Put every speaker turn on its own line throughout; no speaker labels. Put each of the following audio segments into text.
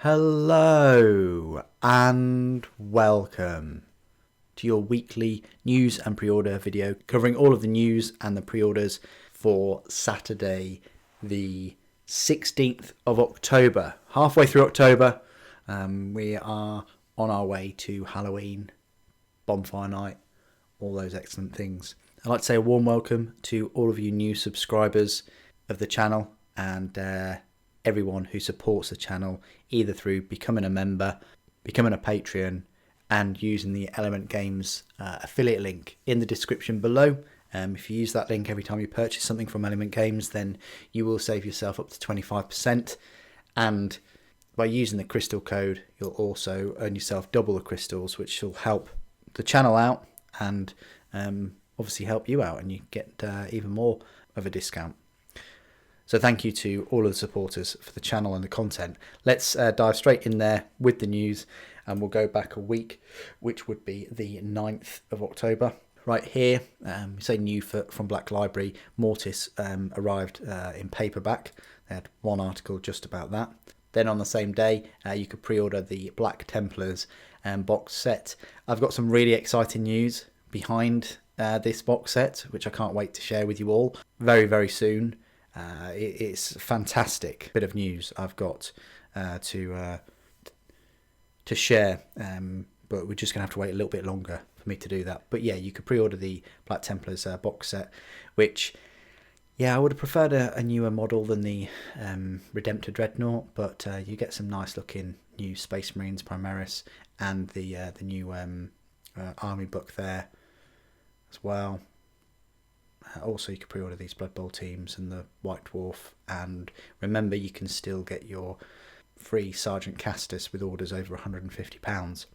Hello and welcome to your weekly news and pre-order video covering all of the news and the pre-orders for Saturday the 16th of October. Halfway through October, we are on our way to Halloween, bonfire night, all those excellent things. I'd like to say a warm welcome to all of you new subscribers of the channel and everyone who supports the channel either through becoming a member, becoming a Patreon, and using the Element Games affiliate link in the description below. If you use that link every time you purchase something from Element Games, then you will save yourself up to 25%. And by using the crystal code, you'll also earn yourself double the crystals, which will help the channel out and obviously help you out, and you get even more of a discount. So thank you to all of the supporters for the channel and the content. Let's dive straight in there with the news, and we'll go back a week, which would be the 9th of October. Right here, we say new from Black Library, Mortis arrived in paperback. They had one article just about that. Then on the same day, you could pre-order the Black Templars box set. I've got some really exciting news behind this box set, which I can't wait to share with you all very, very soon. It's a fantastic bit of news I've got to share, but we're just going to have to wait a little bit longer for me to do that. But yeah, you could pre-order the Black Templars box set, which, yeah, I would have preferred a newer model than the Redemptor Dreadnought, but you get some nice looking new Space Marines Primaris and the new army book there as well. Also, you can pre-order these Blood Bowl teams and the White Dwarf, and remember, you can still get your free Sergeant Castus with orders over £150.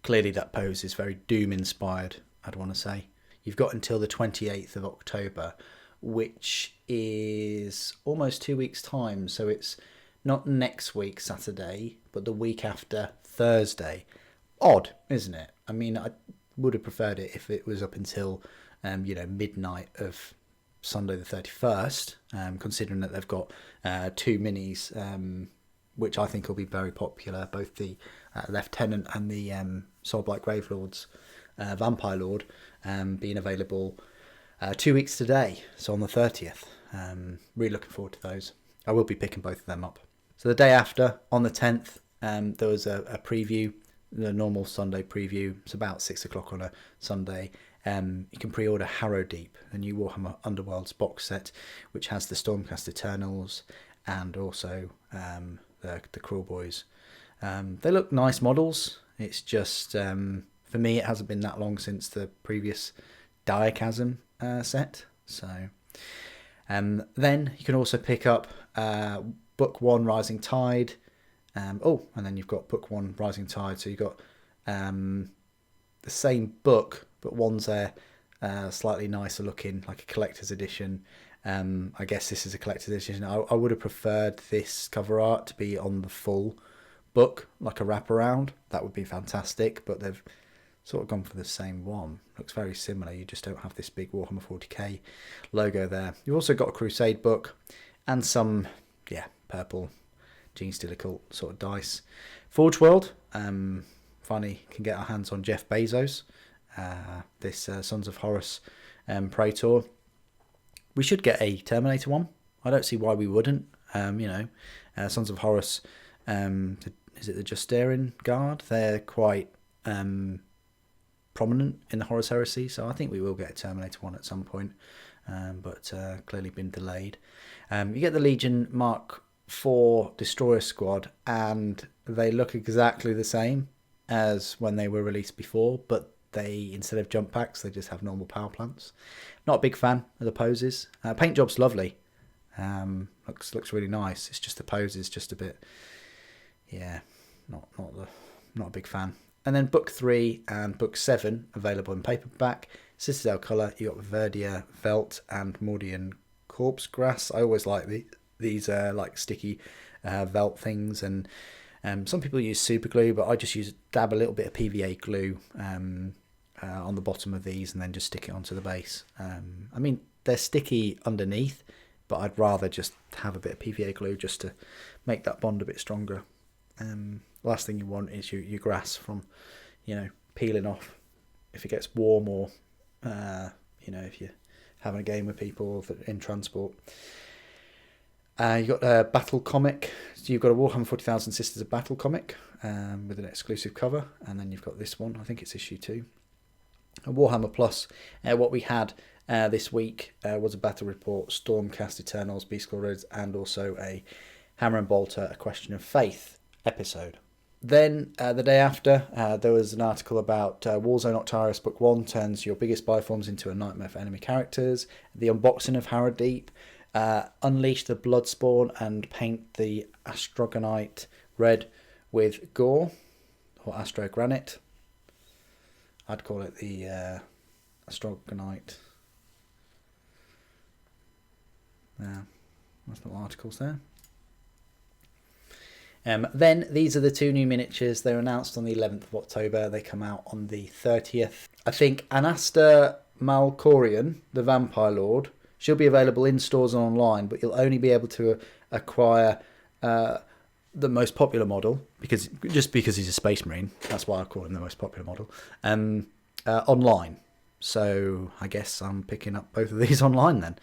Clearly that pose is very Doom inspired, I'd want to say. You've got until the 28th of October, which is almost 2 weeks time, so it's not next week Saturday, but the week after Thursday. Odd, isn't it? I mean, I would have preferred it if it was up until midnight of Sunday the 31st, considering that they've got two minis, which I think will be very popular, both the Lieutenant and the Soulblight Gravelord's Vampire Lord being available 2 weeks today, so on the 30th. Really looking forward to those. I will be picking both of them up. So the day after, on the 10th, there was a preview, the normal Sunday preview. It's about 6 o'clock on a Sunday. You can pre-order Harrowdeep, the new Warhammer Underworlds box set, which has the Stormcast Eternals and also the Cruel Boys. They look nice models. It's just, for me, it hasn't been that long since the previous Diachasm set. So, then you can also pick up Book 1 Rising Tide. And then you've got Book 1 Rising Tide. So you've got the same book, but one's slightly nicer looking, like a collector's edition. I guess this is a collector's edition. I would have preferred this cover art to be on the full book, like a wraparound. That would be fantastic, but they've sort of gone for the same one. Looks very similar, you just don't have this big Warhammer 40k logo there. You've also got a Crusade book and some, purple Gene Stealer Cult sort of dice. Forge World, finally can get our hands on Jeff Bezos. This Sons of Horus Praetor. We should get a Terminator one. I don't see why we wouldn't. Sons of Horus, is it the Justarian Guard? They're quite prominent in the Horus Heresy, so I think we will get a Terminator one at some point, but clearly been delayed. You get the Legion Mark IV Destroyer Squad, and they look exactly the same as when they were released before, but they, instead of jump packs, they just have normal power plants. Not a big fan of the poses. Paint job's lovely. Looks really nice. It's just the poses just a bit, not a big fan. And then Book 3 and Book 7 available in paperback. Citadel colour. You got Verdia Velt and Mordian Corpse Grass. I always like these like sticky Velt things, and some people use super glue, but I just dab a little bit of PVA glue on the bottom of these and then just stick it onto the base. I mean, they're sticky underneath, but I'd rather just have a bit of PVA glue just to make that bond a bit stronger. Last thing you want is your grass from, peeling off if it gets warm, or if you're having a game with people in transport. You've got a battle comic. So you've got a Warhammer 40,000 Sisters of Battle comic with an exclusive cover, and then you've got this one. I think it's issue 2. A Warhammer Plus. What we had this week was a battle report, Stormcast Eternals, Beast Roads, and also a Hammer and Bolter, A Question of Faith episode. Then the day after, there was an article about Warzone Octarius Book 1 turns your biggest bioforms into a nightmare for enemy characters. The unboxing of Harrowdeep. Unleash the Bloodspawn and paint the Astrogonite red with gore, or Astrogranite. I'd call it the Astrogonite. Yeah, that's the articles there. Then these are the 2 new miniatures. They're announced on the 11th of October. They come out on the 30th. I think Anasta Malkorian, the Vampire Lord, she'll be available in stores and online, but you'll only be able to acquire the most popular model, because he's a Space Marine. That's why I call him the most popular model. Online. So I guess I'm picking up both of these online then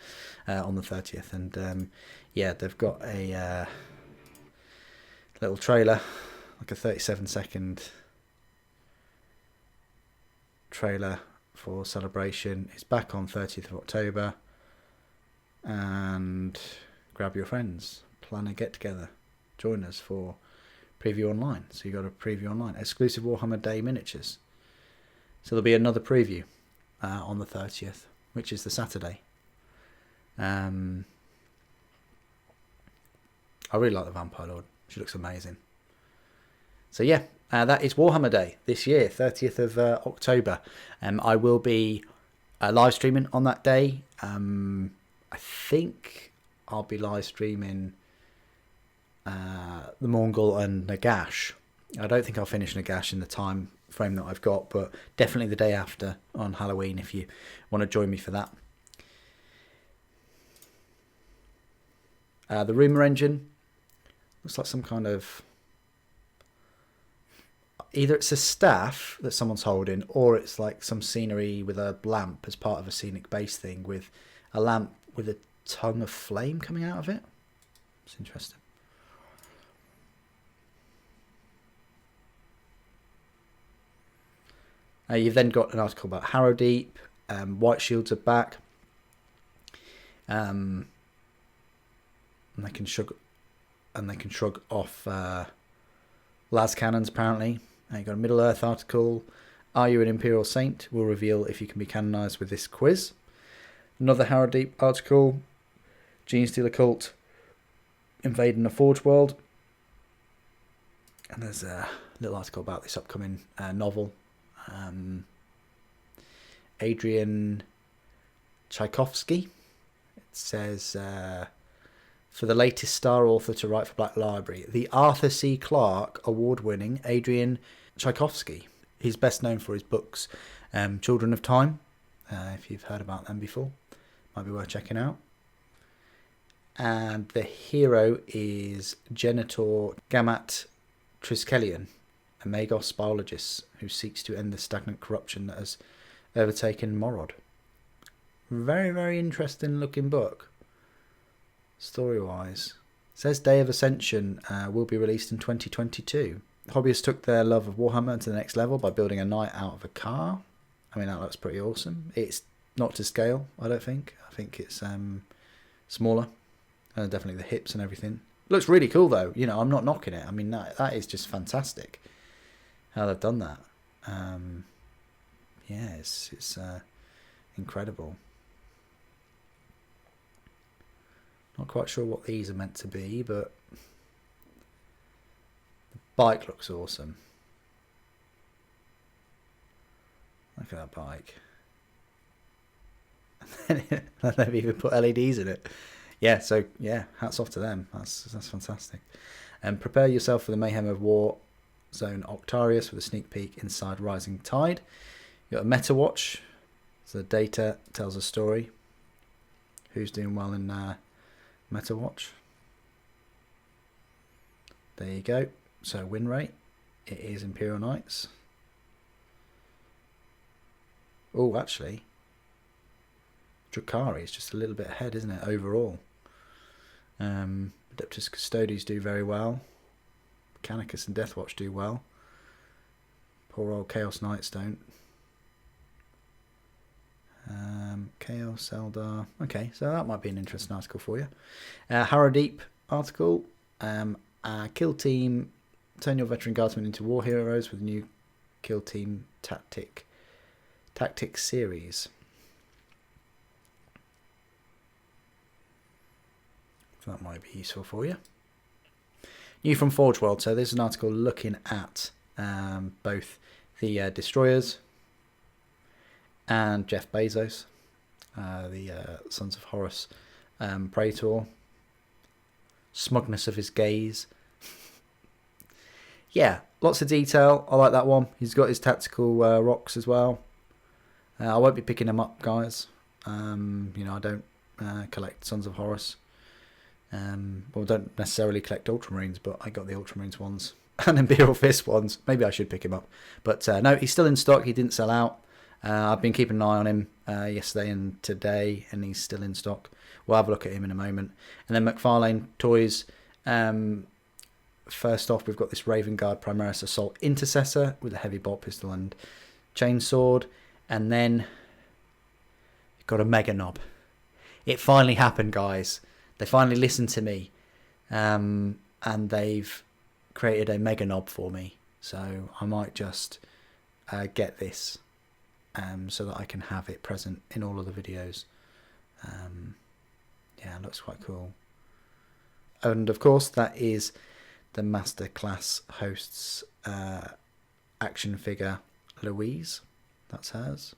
on the 30th. And they've got a little trailer, like a 37-second trailer for Celebration. It's back on 30th of October. And grab your friends, plan a get together, join us for preview online. So you got a preview online, exclusive Warhammer Day miniatures. So there'll be another preview on the 30th, which is the Saturday. I really like the Vampire Lord. She looks amazing. So yeah, that is Warhammer Day this year, 30th of October. I will be live streaming on that day. I think I'll be live streaming the Mongol and Nagash. I don't think I'll finish Nagash in the time frame that I've got, but definitely the day after on Halloween if you want to join me for that. The Rumour Engine looks like some kind of... Either it's a staff that someone's holding, or it's like some scenery with a lamp as part of a scenic base thing, with a lamp with a tongue of flame coming out of it. It's interesting. You've then got an article about Harrowdeep. White Shields are back. And they can shrug off las cannons apparently. You got a Middle Earth article. Are you an Imperial Saint? Will reveal if you can be canonized with this quiz. Another Harrowdeep article. Genestealer cult invading the Forge world. And there's a little article about this upcoming novel. Adrian Tchaikovsky. It says, for the latest star author to write for Black Library, the Arthur C. Clarke award-winning Adrian Tchaikovsky. He's best known for his books, Children of Time, if you've heard about them before. Might be worth checking out. And the hero is Genitor Gamat Triskelion, a Magos biologist who seeks to end the stagnant corruption that has overtaken Morod. Very, very interesting looking book, story-wise. It says Day of Ascension will be released in 2022. Hobbyists took their love of Warhammer to the next level by building a knight out of a car. I mean, that looks pretty awesome. It's not to scale, I don't think. I think it's smaller. Definitely the hips and everything. Looks really cool, though. You know, I'm not knocking it. I mean, that is just fantastic how they've done that. Yeah, it's incredible. Not quite sure what these are meant to be, but the bike looks awesome. Look at that bike. And they've even put LEDs in it. Yeah, so yeah, hats off to them. That's fantastic. And prepare yourself for the mayhem of War Zone Octarius with a sneak peek inside Rising Tide. You've got a Meta Watch. So the data tells a story. Who's doing well in Meta Watch? There you go. So win rate, it is Imperial Knights. Oh, actually, Drukhari is just a little bit ahead, isn't it, overall? Adeptus Custodes do very well. Mechanicus and Deathwatch do well. Poor old Chaos Knights don't. Chaos, Eldar. Okay, so that might be an interesting article for you. Harrowdeep article. Kill team. Turn your veteran guardsmen into war heroes with new kill team tactics series. So that might be useful for you. New from Forge World. So there's an article looking at both the destroyers and Jeff Bezos, the Sons of Horus Praetor. Smugness of his gaze. Yeah, lots of detail. I like that one. He's got his tactical rocks as well. I won't be picking them up, guys. I don't collect Sons of Horus. Don't necessarily collect Ultramarines, but I got the Ultramarines ones and Imperial Fist ones. Maybe I should pick him up. But no, he's still in stock. He didn't sell out. I've been keeping an eye on him yesterday and today, and he's still in stock. We'll have a look at him in a moment. And then McFarlane Toys. First off, we've got this Raven Guard Primaris Assault Intercessor with a heavy bolt pistol and chainsword. And then you've got a Mega Knob. It finally happened, guys. They finally listened to me. And they've created a Mega Knob for me. So I might just get this so that I can have it present in all of the videos. Yeah, it looks quite cool. And of course, that is the Masterclass hosts action figure Louise. That's hers.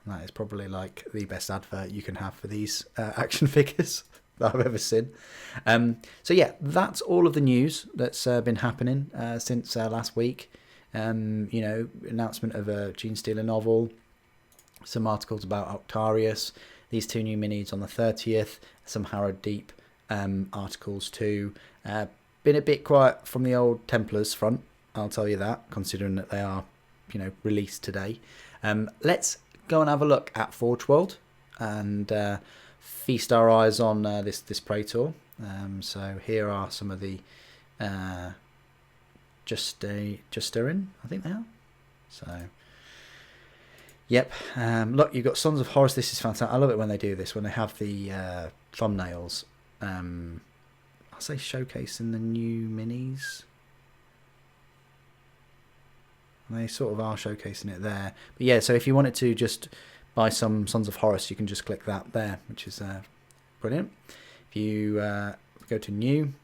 And that is probably like the best advert you can have for these action figures that I've ever seen. So yeah, that's all of the news that's been happening since last week. Announcement of a Gene Stealer novel, some articles about Octarius, these two new minis on the 30th, some Harrowdeep articles too. Been a bit quiet from the old Templars front, I'll tell you that, considering that they are, released today. Let's go and have a look at Forge World and feast our eyes on this Praetor. So here are some of the Justerin, I think they are. So, yep. Look, you've got Sons of Horus. This is fantastic. I love it when they do this, when they have the thumbnails. I'll say showcasing the new minis. They sort of are showcasing it there. But yeah, so if you wanted to just buy some Sons of Horus, you can just click that there, which is brilliant. If you go to new,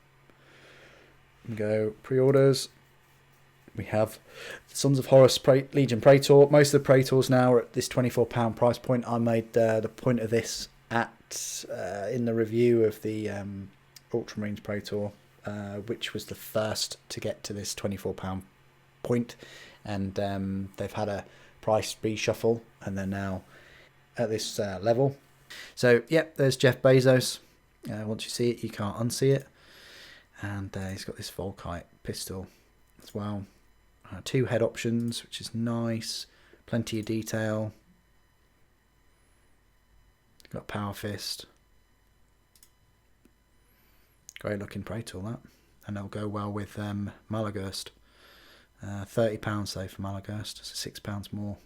go pre-orders, we have Sons of Horus Legion Praetor. Most of the Praetors now are at this £24 price point. I made the point of this in the review of the Ultramarines Praetor, which was the first to get to this £24 point. And they've had a price reshuffle, and they're now at this level. So, yep, there's Jeff Bezos. Once you see it, you can't unsee it. And he's got this Volkite pistol as well. 2 head options, which is nice. Plenty of detail. Got Power Fist. Great looking Praetor, that. And they'll go well with Malagurst. £30 though for Malagurst, so £6 more.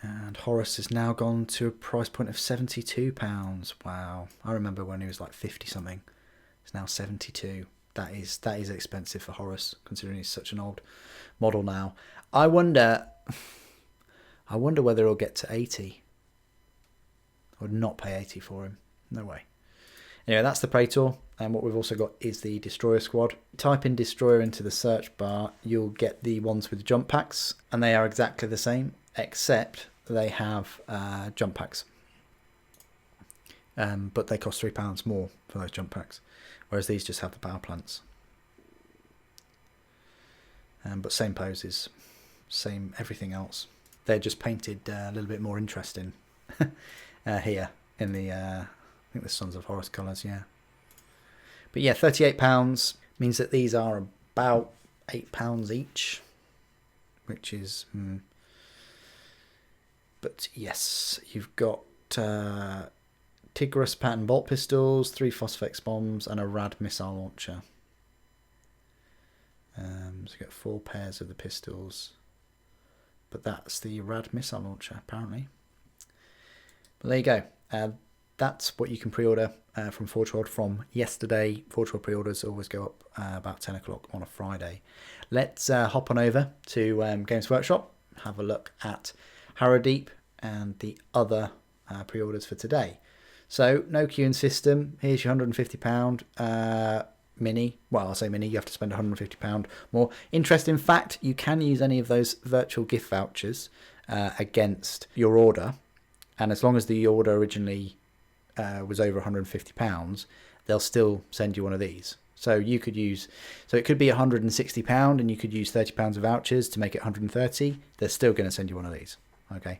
And Horus has now gone to a price point of £72. Wow. I remember when he was like 50 something. It's now 72. That is expensive for Horus, considering he's such an old model now. I wonder whether he'll get to 80. I would not pay 80 for him. No way. Anyway, that's the Praetor. And what we've also got is the Destroyer Squad. Type in Destroyer into the search bar. You'll get the ones with jump packs. And they are exactly the same, except they have jump packs. But they cost £3 more for those jump packs. Whereas these just have the power plants. But same poses. Same everything else. They're just painted a little bit more interesting here in the I think the Sons of Horus colours, yeah. But yeah, £38 means that these are about £8 each, which is... But yes, you've got Tigris pattern bolt pistols, 3 Phosphex bombs, and a rad missile launcher. So you get 4 pairs of the pistols. But that's the rad missile launcher, apparently. But there you go. That's what you can pre-order from Forge World from yesterday. Forge World pre-orders always go up about 10 o'clock on a Friday. Let's hop on over to Games Workshop, have a look at Harrowdeep and the other pre-orders for today. So no queuing system. Here's your £150 mini. Well, I'll say mini. You have to spend £150 more. Interesting fact: you can use any of those virtual gift vouchers against your order, and as long as the order originally was over £150, they'll still send you one of these. So you could use, so it could be £160, and you could use £30 of vouchers to make it £130. They're still going to send you one of these. Okay,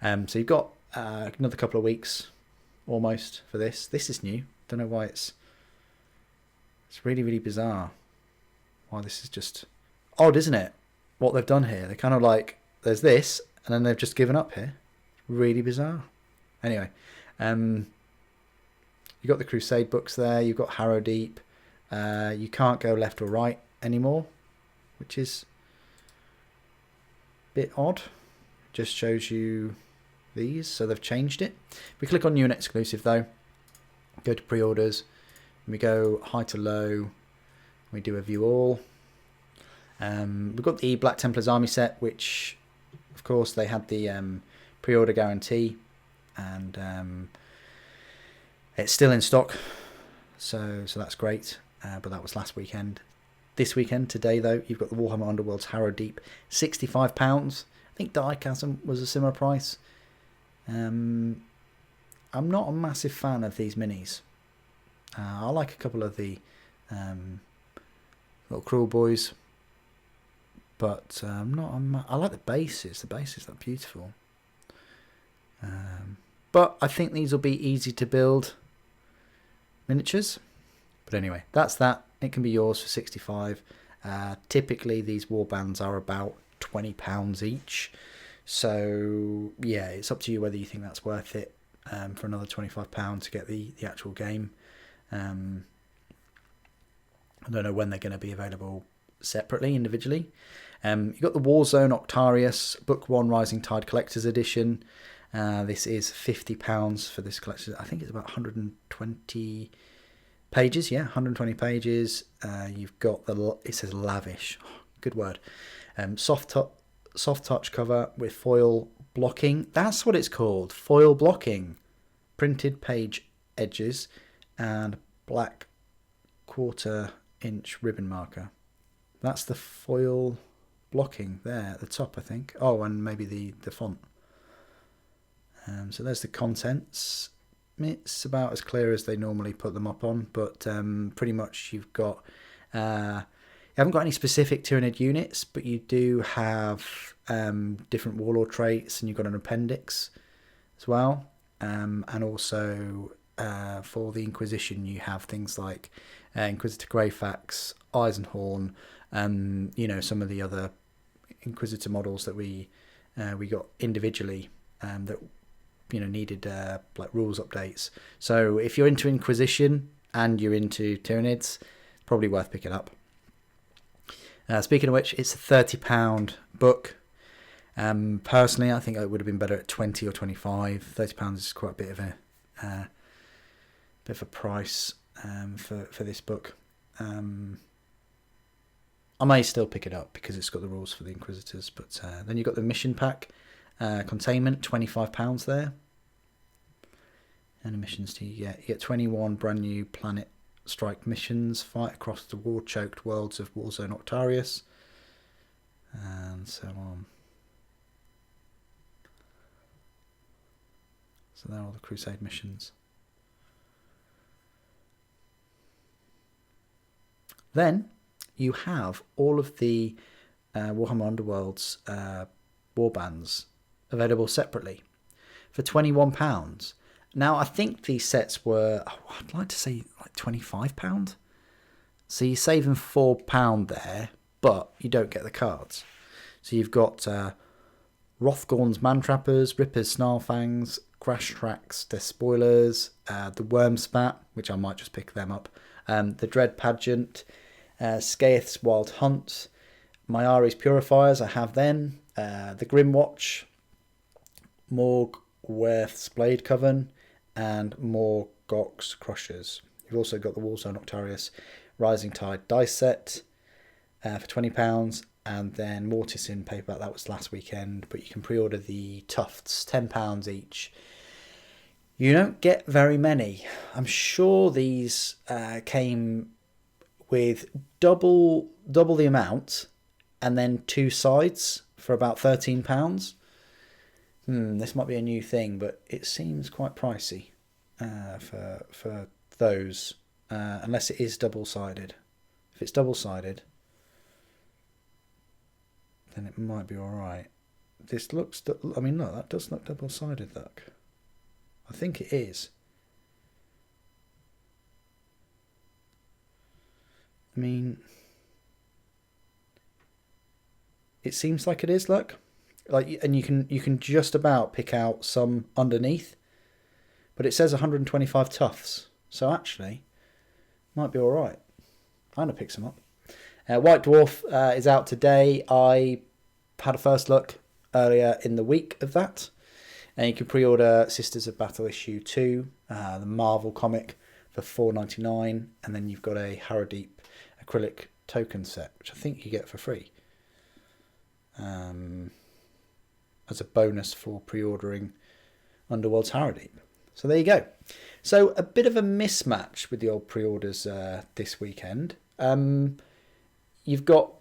so you've got another couple of weeks almost for this. This is new. Don't know why it's really, really bizarre. Why this is just odd, isn't it? What they've done here. They're kind of like, there's this, and then they've just given up here. Really bizarre. Anyway, you've got the Crusade books there. You've got Harrowdeep. You can't go left or right anymore, which is a bit odd. Just shows you these, so they've changed it. We click on new and exclusive though, go to pre-orders, and we go high to low, we do a view all. We've got the Black Templars army set, which of course they had the pre-order guarantee, and it's still in stock, so that's great. But that was last weekend. This weekend, today though, you've got the Warhammer Underworld's Harrowdeep, £65. I think Diechasm was a similar price. I'm not a massive fan of these minis. I like a couple of the little Cruel Boys, but I'm not. I like the bases. The bases are beautiful. But I think these will be easy to build miniatures. But anyway, that's that. It can be yours for £65. Typically, these warbands are about £20 each. So yeah, it's up to you whether you think that's worth it for another £25 to get the actual game. I don't know when they're going to be available separately, individually. You've got the Warzone Octarius Book 1 Rising Tide Collector's Edition. This is £50 for this collection. I think it's about 120 pages. Yeah, 120 pages. You've got it says lavish. Oh, good word. Soft touch cover with foil blocking. That's what it's called. Foil blocking. Printed page edges and black 1/4-inch ribbon marker. That's the foil blocking there at the top, I think. Oh, and maybe the font. So there's the contents. It's about as clear as they normally put them up on, but pretty much you've got... you haven't got any specific Tyranid units, but you do have different warlord traits, and you've got an appendix as well. And also for the Inquisition, you have things like Inquisitor Greyfax, Eisenhorn, some of the other Inquisitor models that we got individually that needed like rules updates. So if you're into Inquisition and you're into Tyranids, it's probably worth picking up. Speaking of which, it's a £30 book. Personally, I think it would have been better at 20 or 25. £30 is quite a bit of a price for this book. I may still pick it up because it's got the rules for the Inquisitors. But then you've got the mission pack, containment, £25 there. And the missions you get 21 brand new planet strike missions, fight across the war-choked worlds of Warzone Octarius, and so on. So they're all the Crusade missions. Then you have all of the Warhammer Underworld's warbands available separately for £21. Now, I think these sets were, I'd like to say like £25. So you're saving £4 there, but you don't get the cards. So you've got Rothgorn's Mantrappers, Ripper's Snarlfangs, Crash Tracks, Despoilers, the Wormspat, which I might just pick them up, the Dread Pageant, Skaeth's Wild Hunt, Myari's Purifiers, I have then, the Grimwatch, Morgworth's Blade Coven, and Morgoth's Crushers. You've also got the Warzone Octarius Rising Tide dice set for £20, and then Mortis in paperback. That was last weekend, but you can pre-order the Tufts, £10 each. You don't get very many. I'm sure these came with double the amount, and then 2 sides for about £13. This might be a new thing, but it seems quite pricey for those, unless it is double-sided. If it's double-sided, then it might be all right. This looks, I mean, no, that does look double-sided, look. I think it is. I mean, it seems like it is, look. Like, and you can just about pick out some underneath, but it says 125 tufts, so actually might be all right. I'm gonna pick some up. White Dwarf is out today. I had a first look earlier in the week of that, and you can pre-order Sisters of Battle issue 2, the Marvel comic, for $4.99, and then you've got a Harrowdeep acrylic token set, which I think you get for free. As a bonus for pre-ordering Underworld's Harrowdeep. So there you go. So a bit of a mismatch with the old pre-orders this weekend. You've got,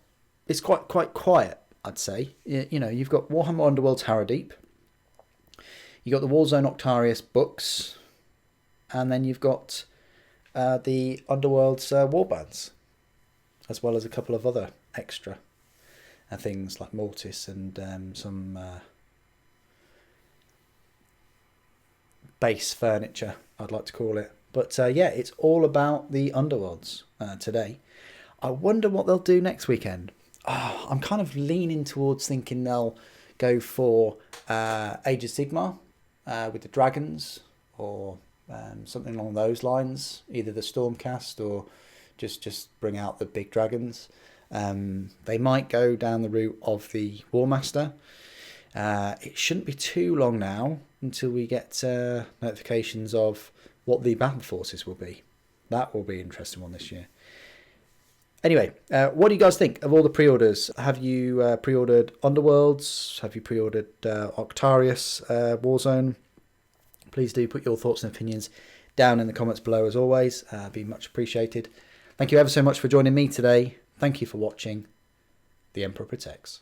it's quite quiet, I'd say. You know, you've got Warhammer Underworld's Harrowdeep. You've got the Warzone Octarius books. And then you've got the Underworld's Warbands, as well as a couple of other extra things like Mortis and some base furniture, I'd like to call it. But yeah, it's all about the Underworlds today. I wonder what they'll do next weekend. I'm kind of leaning towards thinking they'll go for Age of Sigmar with the dragons, or something along those lines. Either the Stormcast or just bring out the big dragons. They might go down the route of the Warmaster. It shouldn't be too long now until we get notifications of what the battle forces will be. That will be an interesting one this year. Anyway, what do you guys think of all the pre-orders? Have you pre-ordered Underworlds? Have you pre-ordered Octarius Warzone? Please do put your thoughts and opinions down in the comments below, as always. Be much appreciated. Thank you ever so much for joining me today. Thank you for watching. The Emperor Protects.